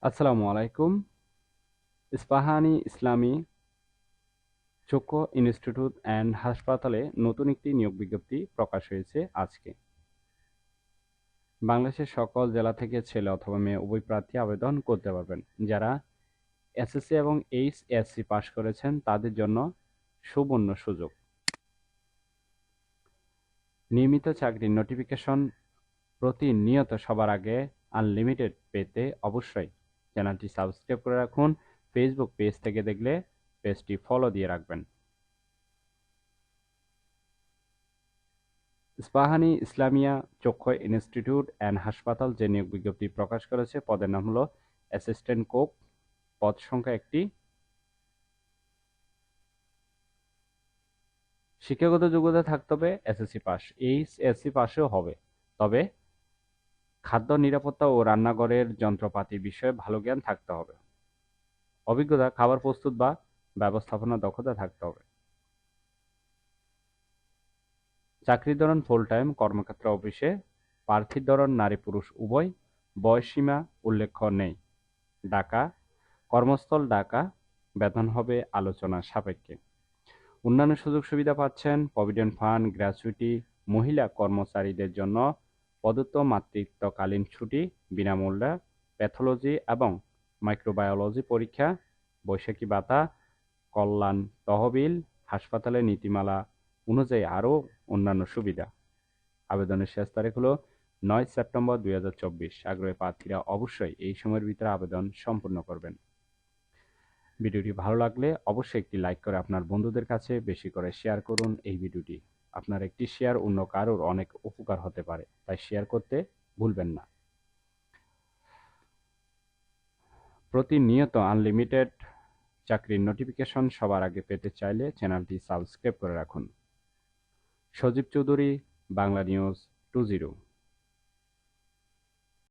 আসসালামু আলাইকুম। ইস্পাহানী ইসলামী চক্ষু ইনস্টিটিউট অ্যান্ড হাসপাতালে নতুন একটি নিয়োগ বিজ্ঞপ্তি প্রকাশ হয়েছে আজকে। বাংলাদেশের সকল জেলা থেকে ছেলে অথবা মেয়ে উভয় প্রার্থী আবেদন করতে পারবেন। যারা এসএসসি এবং এইচএসসি পাশ করেছেন তাদের জন্য সুবর্ণ সুযোগ। নিয়মিত চাকরির নোটিফিকেশন প্রতিনিয়ত সবার আগে আনলিমিটেড পেতে অবশ্যই চ্যানেলটি সাবস্ক্রাইব করে রাখুন। ফেসবুক পেজ থেকে দেখলে পেজটি ফলো দিয়ে রাখবেন। ইস্পাহানী ইসলামিয়া চক্ষু ইনস্টিটিউট অ্যান্ড হাসপাতাল যে নিয়োগ বিজ্ঞপ্তি প্রকাশ করেছে পদের নাম হলো অ্যাসিস্ট্যান্ট কোক। পদ সংখ্যা একটি। শিক্ষাগত যোগ্যতা থাকতে হবে এসএসসি পাস, এইচএসসি পাশেও হবে, তবে খাদ্য নিরাপত্তা ও রান্নাঘরের যন্ত্রপাতি বিষয়ে ভালো জ্ঞান থাকতে হবে। অভিজ্ঞতা খাবার প্রস্তুত বা ব্যবস্থাপনা দক্ষতা থাকতে হবে। চাকরির ধরন ফুল টাইম কর্মক্ষেত্র অফিসে। প্রার্থীর ধরন নারী পুরুষ উভয়। বয়সসীমা উল্লেখ্য নেই। ঢাকা, কর্মস্থল ঢাকা। বেতন হবে আলোচনা সাপেক্ষে। অন্যান্য সুযোগ সুবিধা পাচ্ছেন প্রভিডেন্ট ফান্ড, গ্র্যাচুইটি, মহিলা কর্মচারীদের জন্য প্রদত্ত মাতৃত্বকালীন ছুটি, বিনামূল্যে প্যাথোলজি এবং মাইক্রোবায়োলজি পরীক্ষা, বৈশাখী ভাতা, কল্যাণ তহবিল, হাসপাতালের নীতিমালা অনুযায়ী আরও অন্যান্য সুবিধা। আবেদনের শেষ তারিখ হলো 9 সেপ্টেম্বর 2024। আগ্রহী প্রার্থীরা অবশ্যই এই সময়ের ভিতরে আবেদন সম্পূর্ণ করবেন। ভিডিওটি ভালো লাগলে অবশ্যই একটি লাইক করে আপনার বন্ধুদের কাছে বেশি করে শেয়ার করুন এই ভিডিওটি। আপনার একটি শেয়ার অন্য কারোর অনেক উপকার হতে পারে, তাই শেয়ার করতে ভুলবেন না। প্রতিনিয়ত আনলিমিটেড চাকরির নোটিফিকেশন সবার আগে পেতে চাইলে চ্যানেলটি সাবস্ক্রাইব করে রাখুন। সজীব চৌধুরী, বাংলা নিউজ 20।